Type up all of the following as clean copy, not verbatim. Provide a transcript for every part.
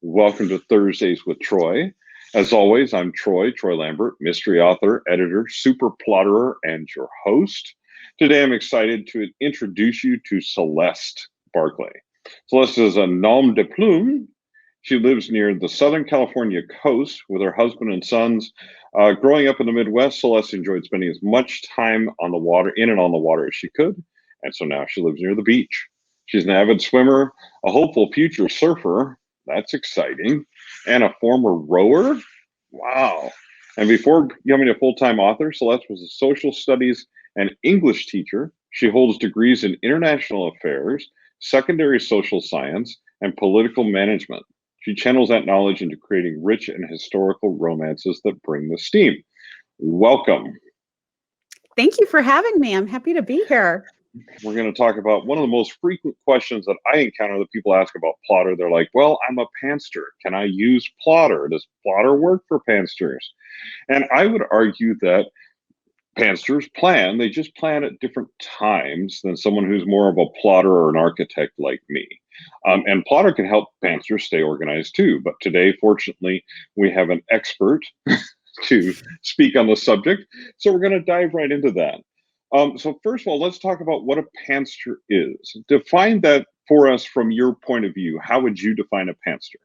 Welcome to Thursdays with Troy. As always, I'm Troy Lambert, mystery author, editor, super plotterer, and your host. Today, I'm excited to introduce you to Celeste Barclay. Celeste is a nom de plume. She lives near the Southern California coast with her husband and sons. Growing up in the Midwest, Celeste enjoyed spending as much time on the water, in and on the water as she could. And so now she lives near the beach. She's an avid swimmer, a hopeful future surfer. That's exciting. And a former rower. Wow. And before becoming a full-time author, Celeste was a social studies and English teacher. She holds degrees in international affairs, secondary social science, and political management. She channels that knowledge into creating rich and historical romances that bring the steam. Welcome. Thank you for having me. I'm happy to be here. We're going to talk about one of the most frequent questions that I encounter that people ask about Plottr. They're like, well, I'm a pantster. Can I use Plottr? Does Plottr work for pantsters? And I would argue that pantsters plan. They just plan at different times than someone who's more of a plotter or an architect like me. And Plottr can help pantsters stay organized too. But today, fortunately, we have an expert to speak on the subject. So we're going to dive right into that. So first of all, let's talk about what a pantster is. Define that for us from your point of view. How would you define a pantster?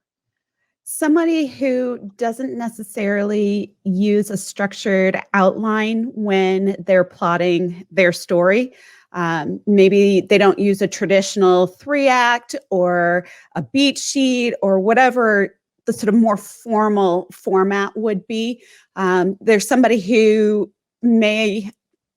Somebody who doesn't necessarily use a structured outline when they're plotting their story. Maybe they don't use a traditional 3-act or a beat sheet or whatever the sort of more formal format would be. There's somebody who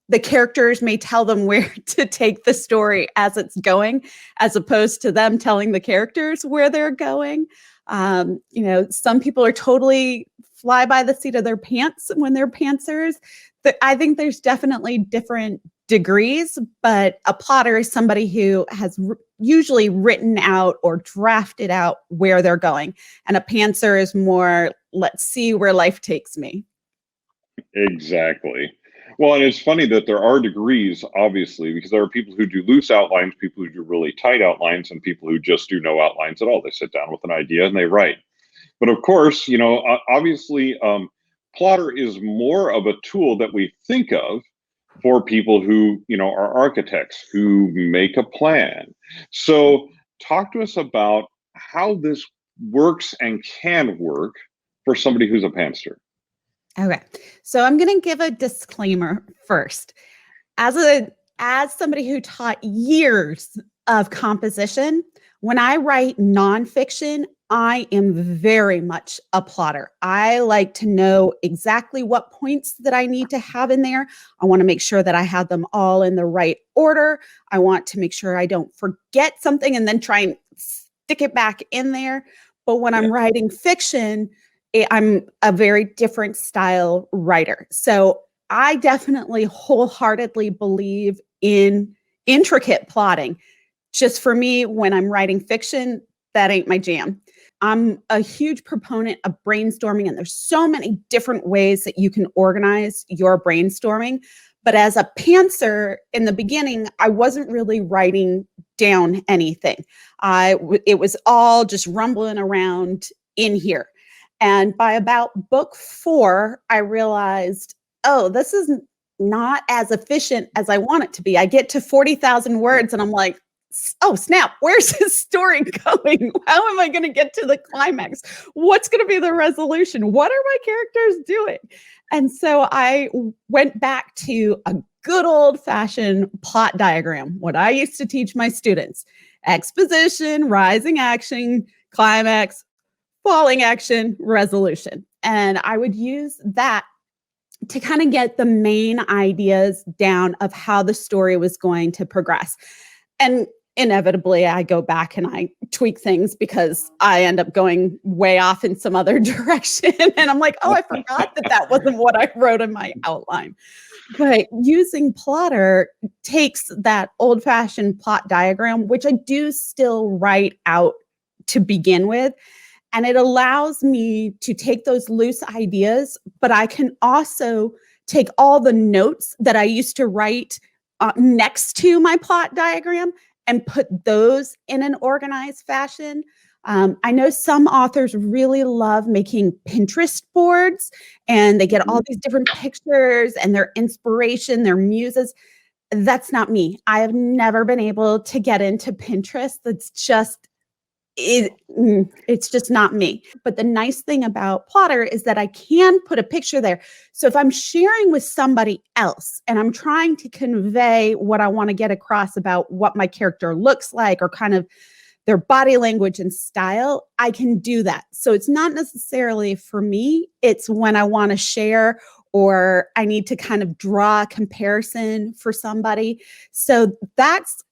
the characters may tell them where to take the story as it's going, as opposed to them telling the characters where they're going. Some people are totally fly by the seat of their pants when they're pantsers. I think there's definitely different degrees, but a plotter is somebody who has usually written out or drafted out where they're going. And a pantser is more, let's see where life takes me. Exactly. Well, and it's funny that there are degrees, obviously, because there are people who do loose outlines, people who do really tight outlines, and people who just do no outlines at all. They sit down with an idea and they write. But of course, obviously, Plottr is more of a tool that we think of for people who, are architects, who make a plan. So talk to us about how this works and can work for somebody who's a pantster. Okay, so I'm going to give a disclaimer first. As somebody who taught years of composition, when I write nonfiction, I am very much a plotter. I like to know exactly what points that I need to have in there. I want to make sure that I have them all in the right order. I want to make sure I don't forget something and then try and stick it back in there. But when I'm writing fiction, I'm a very different style writer. So I definitely wholeheartedly believe in intricate plotting. Just for me, when I'm writing fiction, that ain't my jam. I'm a huge proponent of brainstorming, and there's so many different ways that you can organize your brainstorming. But as a pantser, in the beginning, I wasn't really writing down anything. It was all just rumbling around in here. And by about book 4, I realized, this is not as efficient as I want it to be. I get to 40,000 words and I'm like, oh, snap, where's this story going? How am I going to get to the climax? What's going to be the resolution? What are my characters doing? And so I went back to a good old-fashioned plot diagram, what I used to teach my students. Exposition, rising action, climax, falling action, resolution. And I would use that to kind of get the main ideas down of how the story was going to progress. And inevitably, I go back and I tweak things because I end up going way off in some other direction. And I'm like, I forgot that wasn't what I wrote in my outline. But using Plottr takes that old-fashioned plot diagram, which I do still write out to begin with, and it allows me to take those loose ideas, but I can also take all the notes that I used to write next to my plot diagram and put those in an organized fashion. I know some authors really love making Pinterest boards, and they get all these different pictures and their inspiration, their muses. That's not me. I have never been able to get into Pinterest. It's just not me. But the nice thing about Plottr is that I can put a picture there. So if I'm sharing with somebody else and I'm trying to convey what I want to get across about what my character looks like or kind of their body language and style, I can do that. So it's not necessarily for me. It's when I want to share or I need to kind of draw a comparison for somebody. So that's,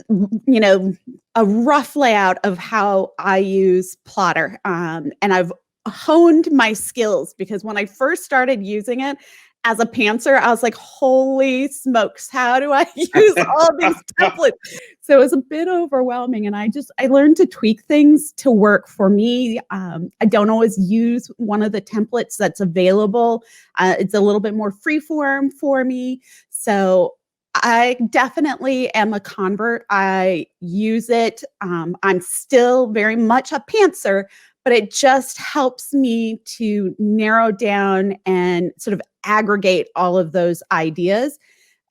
a rough layout of how I use Plottr. And I've honed my skills because when I first started using it as a pantser, I was like, holy smokes, how do I use all these templates? So it was a bit overwhelming. And I learned to tweak things to work for me. I don't always use one of the templates that's available. It's a little bit more freeform for me. So I definitely am a convert. I use it. I'm still very much a pantser, but it just helps me to narrow down and sort of aggregate all of those ideas.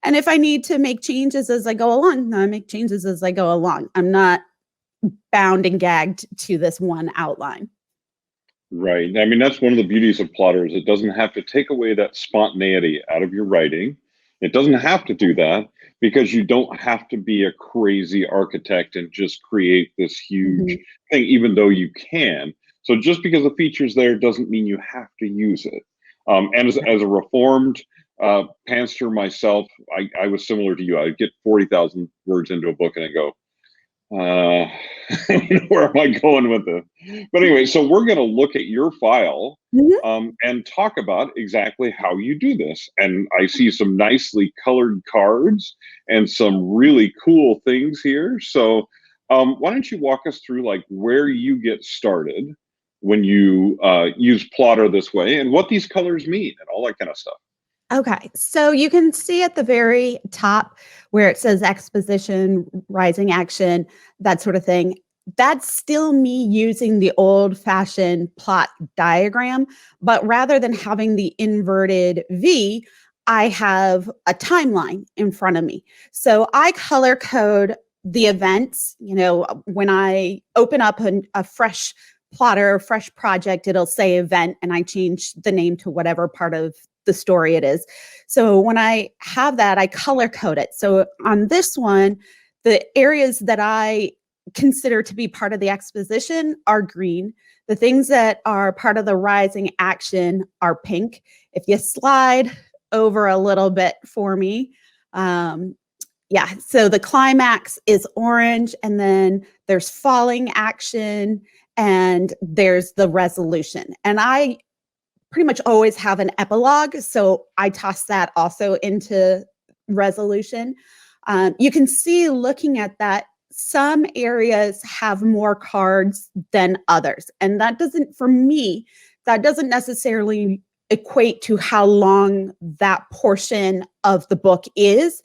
And if I need to make changes as I go along, I make changes as I go along. I'm not bound and gagged to this one outline. Right. I mean, that's one of the beauties of Plottr is it doesn't have to take away that spontaneity out of your writing. It doesn't have to do that because you don't have to be a crazy architect and just create this huge thing, even though you can. So just because the feature's there doesn't mean you have to use it. And as a reformed pantser myself, I was similar to you. I'd get 40,000 words into a book and I go, where am I going with this? But anyway, so we're going to look at your file and talk about exactly how you do this. And I see some nicely colored cards and some really cool things here. So why don't you walk us through like where you get started when you use Plottr this way and what these colors mean and all that kind of stuff. Okay, so you can see at the very top where it says exposition, rising action, that sort of thing. That's still me using the old-fashioned plot diagram, but rather than having the inverted V, I have a timeline in front of me. So I color code the events. When I open up a fresh Plottr, fresh project, it'll say event, and I change the name to whatever part of the story it is. So when I have that, I color code it. So on this one, the areas that I consider to be part of the exposition are green. The things that are part of the rising action are pink. If you slide over a little bit for me, so the climax is orange, and then there's falling action, and there's the resolution. And I pretty much always have an epilogue, so I toss that also into resolution. You can see looking at that, some areas have more cards than others. And that doesn't, for me, that doesn't necessarily equate to how long that portion of the book is.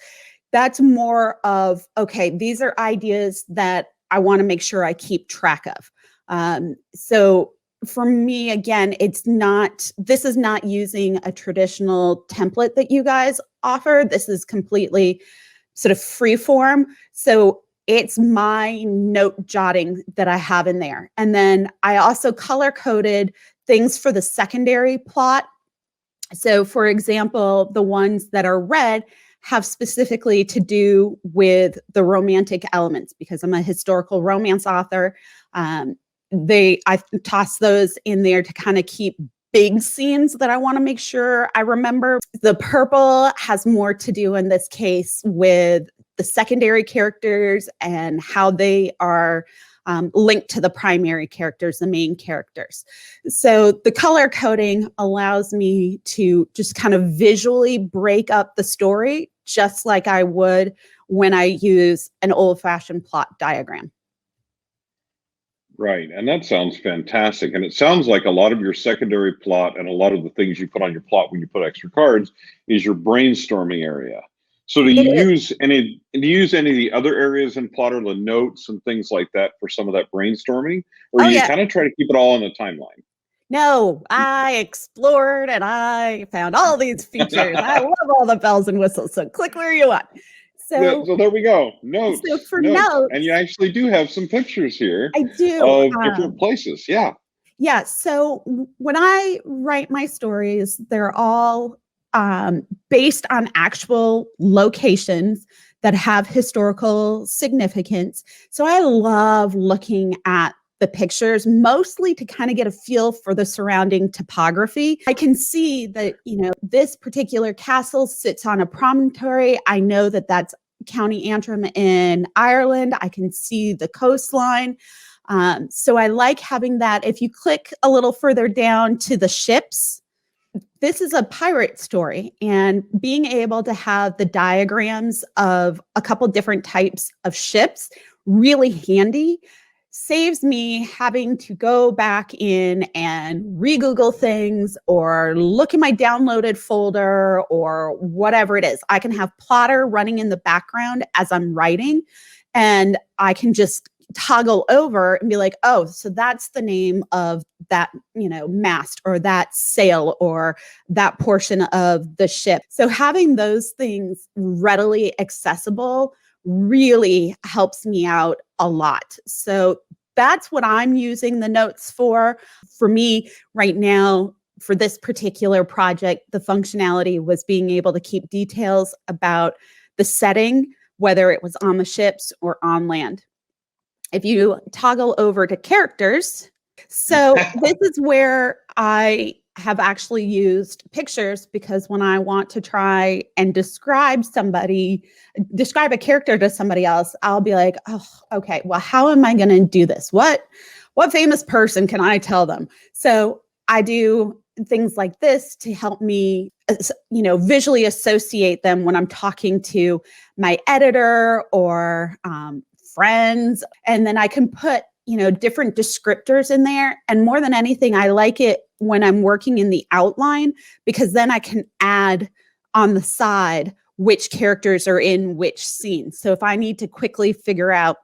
That's more of, okay, these are ideas that I want to make sure I keep track of. So for me, again, this is not using a traditional template that you guys offer. This is completely sort of free form. So it's my note jotting that I have in there. And then I also color coded things for the secondary plot. So for example, the ones that are red have specifically to do with the romantic elements because I'm a historical romance author. I toss those in there to kind of keep big scenes that I want to make sure I remember. The purple has more to do in this case with the secondary characters and how they are linked to the primary characters, the main characters. So the color coding allows me to just kind of visually break up the story, just like I would when I use an old-fashioned plot diagram. Right. And that sounds fantastic. And it sounds like a lot of your secondary plot and a lot of the things you put on your plot when you put extra cards is your brainstorming area. So It is. do you use any of the other areas in Plottr, the notes and things like that for some of that brainstorming? Or Oh you yeah. kind of try to keep it all on the timeline? No, I explored and I found all these features. I love all the bells and whistles. So click where you want. So, So there we go. so Notes, for notes. And you notes, actually do have some pictures here I do. of different places. Yeah. Yeah. So when I write my stories, they're all based on actual locations that have historical significance. So I love looking at the pictures, mostly to kind of get a feel for the surrounding topography. I can see that, this particular castle sits on a promontory. I know that that's County Antrim in Ireland. I can see the coastline. So I like having that. If you click a little further down to the ships, this is a pirate story, and being able to have the diagrams of a couple different types of ships really handy saves me having to go back in and re-Google things or look in my downloaded folder or whatever it is. I can have Plottr running in the background as I'm writing, and I can just toggle over and be like, oh, so that's the name of that, mast or that sail or that portion of the ship. So having those things readily accessible really helps me out a lot. So that's what I'm using the notes for. For me right now, for this particular project, the functionality was being able to keep details about the setting, whether it was on the ships or on land. If you toggle over to characters, so this is where I have actually used pictures, because when I want to try and describe a character to somebody else, I'll be like, oh, okay, well, how am I going to do this? What famous person can I tell them? So I do things like this to help me, visually associate them when I'm talking to my editor or friends. And then I can put, different descriptors in there. And more than anything, I like it when I'm working in the outline, because then I can add on the side which characters are in which scene. So if I need to quickly figure out,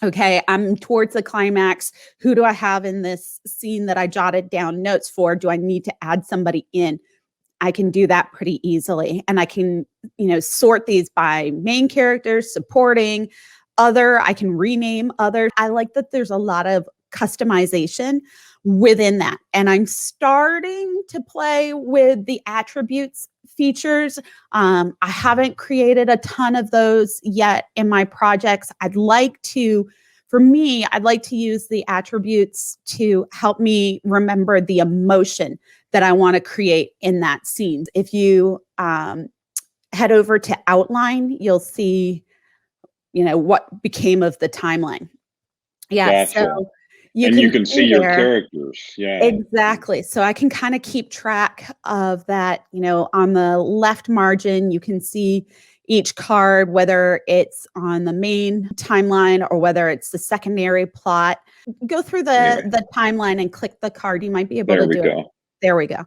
okay, I'm towards the climax, who do I have in this scene that I jotted down notes for? Do I need to add somebody in? I can do that pretty easily. And I can, sort these by main characters, supporting, other. I can rename other. I like that there's a lot of customization within that. And I'm starting to play with the attributes features. I haven't created a ton of those yet in my projects. I'd like to use the attributes to help me remember the emotion that I want to create in that scene. If you head over to outline, you'll see, what became of the timeline. Yeah. Gotcha. So you And can you can see your there. characters. Yeah. Exactly. So I can kind of keep track of that. On the left margin, you can see each card, whether it's on the main timeline or whether it's the secondary plot. Go through the timeline and click the card. You might be able to do it. There we go.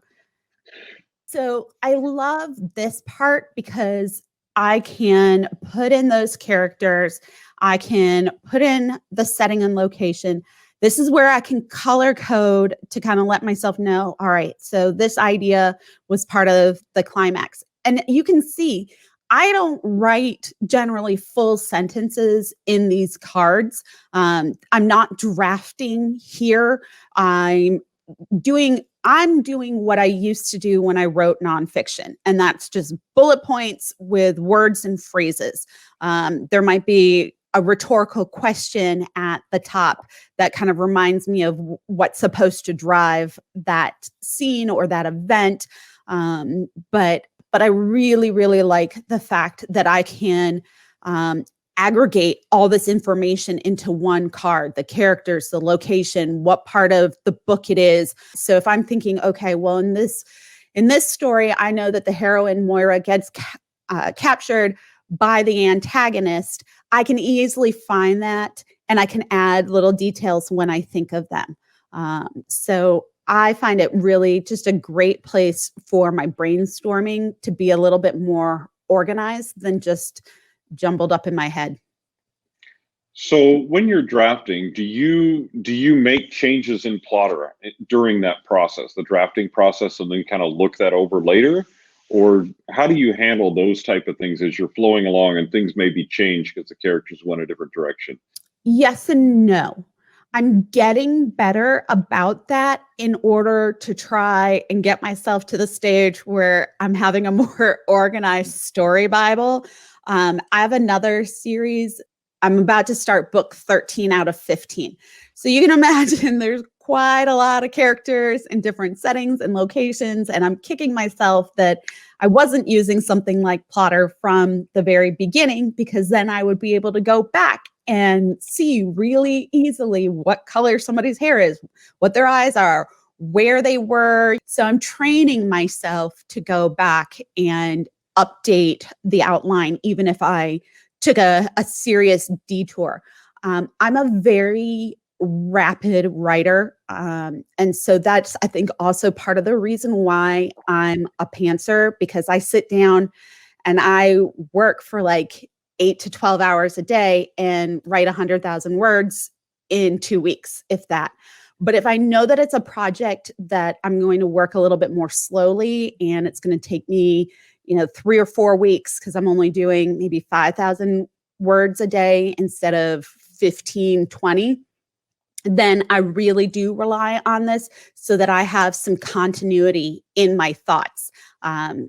So I love this part because I can put in those characters. I can put in the setting and location. This is where I can color code to kind of let myself know, all right, so this idea was part of the climax. And you can see, I don't write generally full sentences in these cards. I'm not drafting here. I'm doing what I used to do when I wrote nonfiction, and that's just bullet points with words and phrases. There might be a rhetorical question at the top that kind of reminds me of what's supposed to drive that scene or that event. But I really, really like the fact that I can aggregate all this information into one card, the characters, the location, what part of the book it is. So if I'm thinking, okay, well, in this story, I know that the heroine Moira gets captured by the antagonist, I can easily find that, and I can add little details when I think of them. So I find it really just a great place for my brainstorming to be a little bit more organized than just jumbled up in my head. So when you're drafting, do you make changes in Plottr during that process, the drafting process, and then kind of look that over later? Or how do you handle those type of things as you're flowing along and things may be changed because the characters went a different direction? Yes and no. I'm getting better about that in order to try and get myself to the stage where I'm having a more organized story Bible. I have another series. I'm about to start book 13 out of 15. So you can imagine there's quite a lot of characters in different settings and locations. And I'm kicking myself that I wasn't using something like Plottr from the very beginning, because then I would be able to go back and see really easily what color somebody's hair is, what their eyes are, where they were. So I'm training myself to go back and update the outline, even if I took a serious detour. I'm a very rapid writer. And so that's, I think, also part of the reason why I'm a pantser, because I sit down and I work for like 8 to 12 hours a day and write 100,000 words in 2 weeks, if that. But if I know that it's a project that I'm going to work a little bit more slowly and it's going to take me, 3 or 4 weeks, because I'm only doing maybe 5,000 words a day instead of 15, 20, then I really do rely on this so that I have some continuity in my thoughts,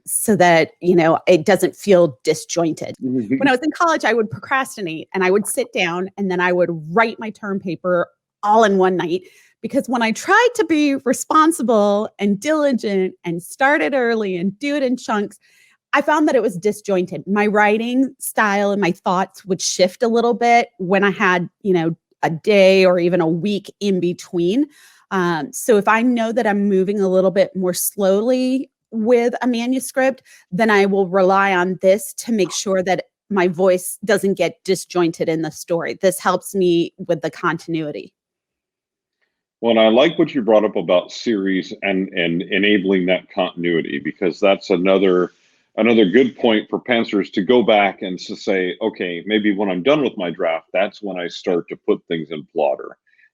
so that, it doesn't feel disjointed. When I was in college, I would procrastinate and I would sit down and then I would write my term paper all in one night, because when I tried to be responsible and diligent and start it early and do it in chunks, I found that it was disjointed. My writing style and my thoughts would shift a little bit when I had, a day or even a week in between. So if I know that I'm moving a little bit more slowly with a manuscript, then I will rely on this to make sure that my voice doesn't get disjointed in the story. This helps me with the continuity. Well, and I like what you brought up about series and enabling that continuity, because that's another good point for pantsers to go back and to say, okay, maybe when I'm done with my draft, that's when I start to put things in Plottr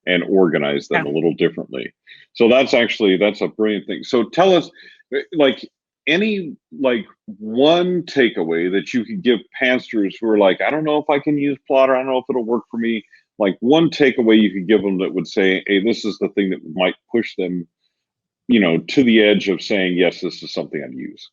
and organize them a little differently. So that's a brilliant thing. So tell us, like, any one takeaway that you could give pantsers who are like, I don't know if I can use Plottr, I don't know if it'll work for me. Like, one takeaway you could give them that would say, hey, this is the thing that might push them, to the edge of saying, yes, this is something I'd use.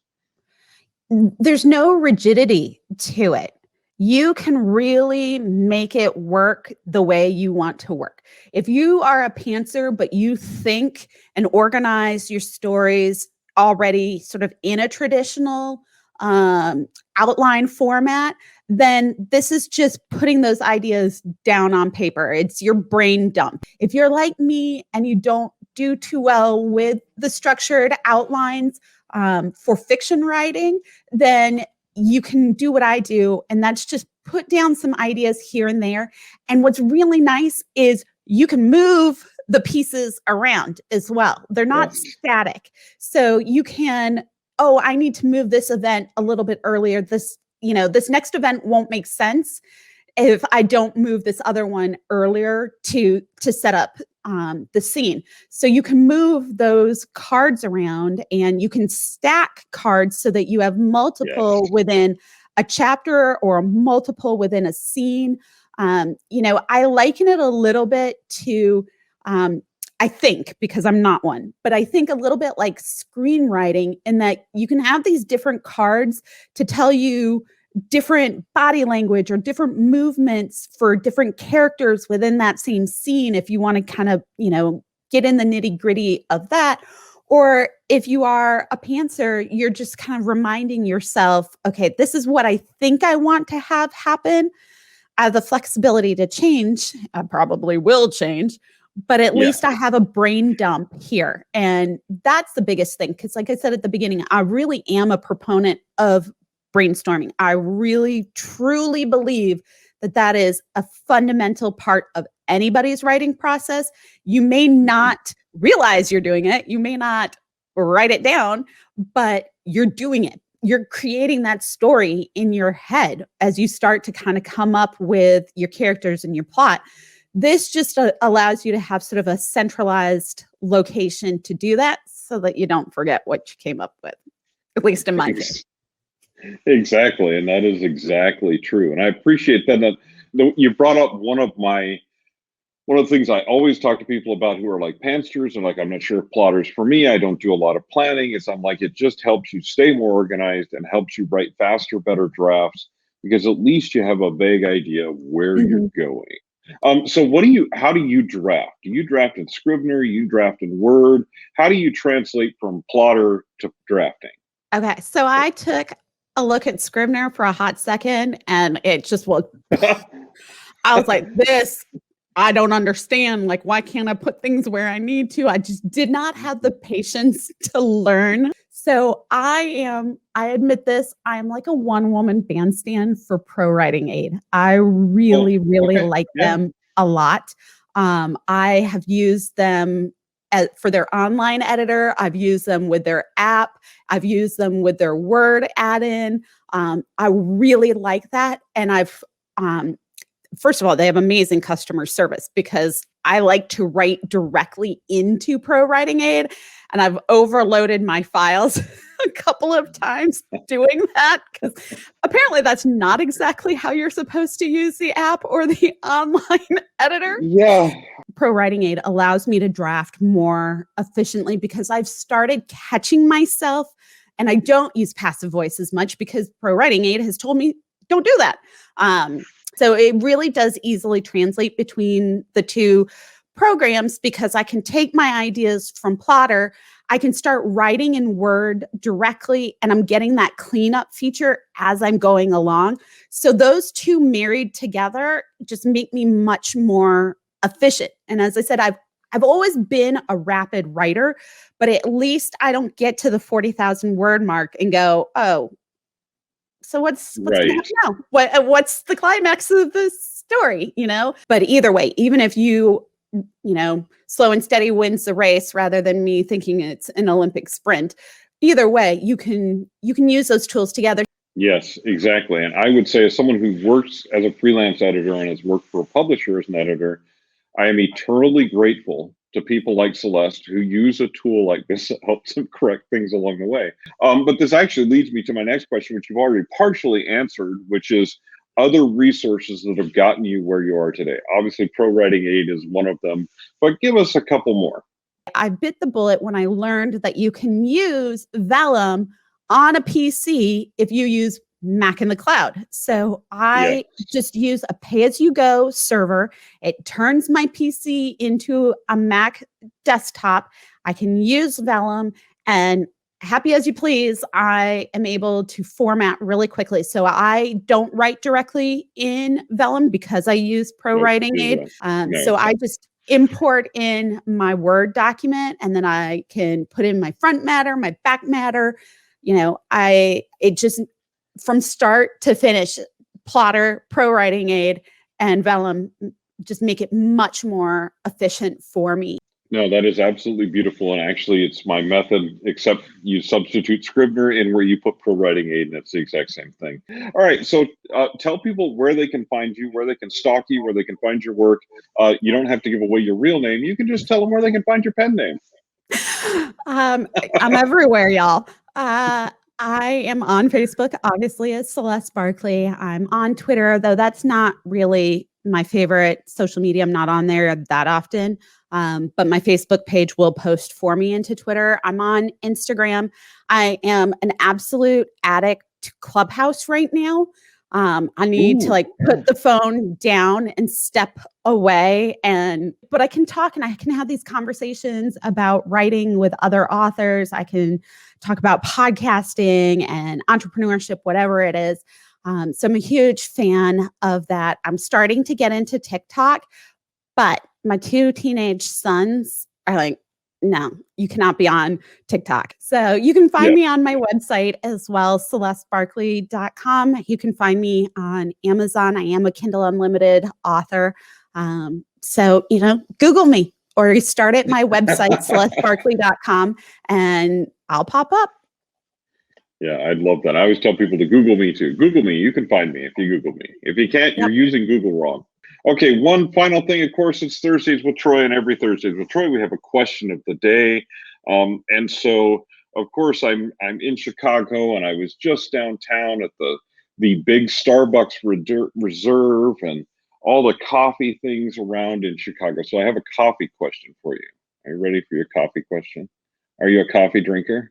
There's no rigidity to it. You can really make it work the way you want to work. If you are a pantser, but you think and organize your stories already sort of in a traditional outline format, then this is just putting those ideas down on paper. It's your brain dump. If you're like me and you don't do too well with the structured outlines for fiction writing, then you can do what I do, and that's just put down some ideas here and there. And what's really nice is you can move the pieces around as well. They're not static. So you can, I need to move this event a little bit earlier. This next event won't make sense if I don't move this other one earlier to set up the scene. So you can move those cards around and you can stack cards so that you have multiple within a chapter or multiple within a scene. I liken it a little bit to, I think, because I'm not one, but I think a little bit like screenwriting, in that you can have these different cards to tell you different body language or different movements for different characters within that same scene, if you want to kind of, get in the nitty gritty of that. Or if you are a pantser, you're just kind of reminding yourself, okay, this is what I think I want to have happen. I have the flexibility to change. I probably will change, but at least I have a brain dump here. And that's the biggest thing. Because like I said at the beginning, I really am a proponent of brainstorming. I really, truly believe that is a fundamental part of anybody's writing process. You may not realize you're doing it. You may not write it down, but you're doing it. you're creating that story in your head as you start to kind of come up with your characters and your plot. This just allows you to have sort of a centralized location to do that so that you don't forget what you came up with, at least in my case. Exactly. And that is exactly true. And I appreciate that you brought up one of the things I always talk to people about who are like pansters and like, I'm not sure if Plottr's for me. I don't do a lot of planning. I'm like, it just helps you stay more organized and helps you write faster, better drafts because at least you have a vague idea of where you're going. So how do you draft? Do you draft in Scrivener? You draft in Word? How do you translate from Plottr to drafting? Okay. So I took a look at Scrivener for a hot second and it just was, I was like, I don't understand. Like, why can't I put things where I need to? I just did not have the patience to learn. So I admit this, I'm like a one-woman bandstand for Pro Writing Aid. I really like them a lot. I have used them for their online editor. I've used them with their app. I've used them with their Word add-in. I really like that. And first of all, they have amazing customer service because I like to write directly into Pro Writing Aid, and I've overloaded my files a couple of times doing that because apparently that's not exactly how you're supposed to use the app or the online editor. Yeah. Pro Writing Aid allows me to draft more efficiently because I've started catching myself, and I don't use passive voice as much because Pro Writing Aid has told me don't do that. So it really does easily translate between the two programs because I can take my ideas from Plottr, I can start writing in Word directly, and I'm getting that cleanup feature as I'm going along. So those two married together just make me much more efficient. And as I said, I've always been a rapid writer, but at least I don't get to the 40,000 word mark and go, oh, so what's going to happen now? What's the climax of the story, But either way, even if slow and steady wins the race rather than me thinking it's an Olympic sprint, either way, you can use those tools together. Yes, exactly. And I would say as someone who works as a freelance editor and has worked for a publisher as an editor, I am eternally grateful to people like Celeste who use a tool like this that helps them correct things along the way. But this actually leads me to my next question, which you've already partially answered, which is other resources that have gotten you where you are today. Obviously, Pro Writing Aid is one of them, but give us a couple more. I bit the bullet when I learned that you can use Vellum on a PC if you use Mac in the cloud. So I just use a pay-as-you-go server. It turns my PC into a Mac desktop. I can use Vellum, and happy as you please, I am able to format really quickly. So I don't write directly in Vellum because I use Pro Writing Aid. So I just import in my Word document, and then I can put in my front matter, my back matter. From start to finish, Plottr, Pro Writing Aid, and Vellum just make it much more efficient for me. No, that is absolutely beautiful. And actually, it's my method, except you substitute Scrivener in where you put Pro Writing Aid, and it's the exact same thing. All right. So tell people where they can find you, where they can stalk you, where they can find your work. You don't have to give away your real name. You can just tell them where they can find your pen name. I'm everywhere, y'all. I am on Facebook, obviously, as Celeste Barclay. I'm on Twitter, though that's not really my favorite social media. I'm not on there that often, but my Facebook page will post for me into Twitter. I'm on Instagram. I am an absolute addict to Clubhouse right now. I need to put the phone down and step away, but I can talk and I can have these conversations about writing with other authors. I can talk about podcasting and entrepreneurship, whatever it is. So I'm a huge fan of that. I'm starting to get into TikTok, but my two teenage sons are like, no, you cannot be on TikTok. So you can find me on my website as well, celestebarclay.com. You can find me on Amazon. I am a Kindle Unlimited author. So, Google me or start at my website, celestebarclay.com, and I'll pop up. Yeah, I'd love that. I always tell people to Google me too. Google me. You can find me if you Google me. If you can't, you're Yep. using Google wrong. Okay, one final thing. Of course, it's Thursdays with Troy, and every Thursdays with Troy, we have a question of the day. And so, of course, I'm in Chicago, and I was just downtown at the big Starbucks Reserve and all the coffee things around in Chicago. So I have a coffee question for you. Are you ready for your coffee question? Are you a coffee drinker?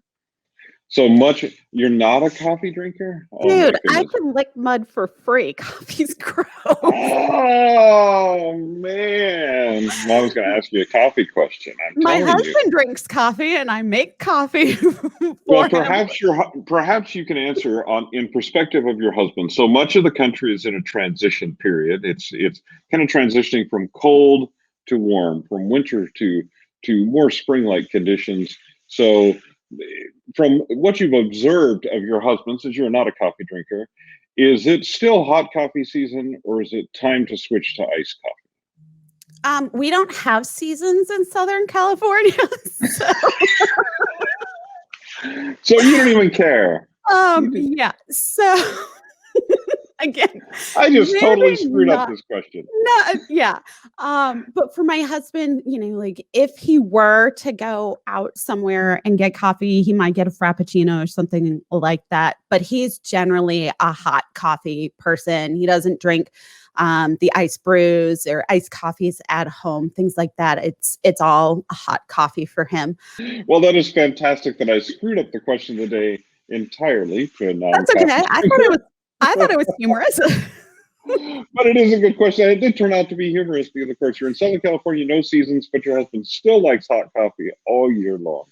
So much, you're not a coffee drinker? Oh my Dude, I goodness. can lick mud for free. Coffee's gross. Oh man. Well, I was going to ask you a coffee question. I'm My telling you. husband drinks coffee and I make coffee Well, for him. perhaps you can answer on in perspective of your husband. So much of the country is in a transition period. It's kind of transitioning from cold to warm, from winter to more spring-like conditions. So from what you've observed of your husband, since you're not a coffee drinker, is it still hot coffee season or is it time to switch to iced coffee? We don't have seasons in Southern California. So, So you don't even care. yeah. So again, I just totally maybe screwed up not. this question. No, yeah. But for my husband, like if he were to go out somewhere and get coffee, he might get a frappuccino or something like that. But he's generally a hot coffee person. He doesn't drink the iced brews or iced coffees at home, things like that. It's all a hot coffee for him. Well, that is fantastic that I screwed up the question of the day entirely to a That's okay. non-coffee I thought it was humorous. But it is a good question. It did turn out to be humorous because, of course, you're in Southern California, no seasons, but your husband still likes hot coffee all year long.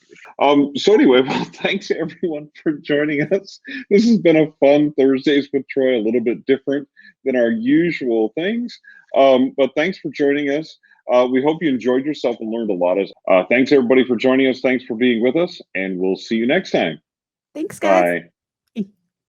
So anyway, well, thanks everyone for joining us. This has been a fun Thursdays with Troy, a little bit different than our usual things. But thanks for joining us. We hope you enjoyed yourself and learned a lot. Thanks everybody for joining us. Thanks for being with us, and we'll see you next time. Thanks, guys. Bye.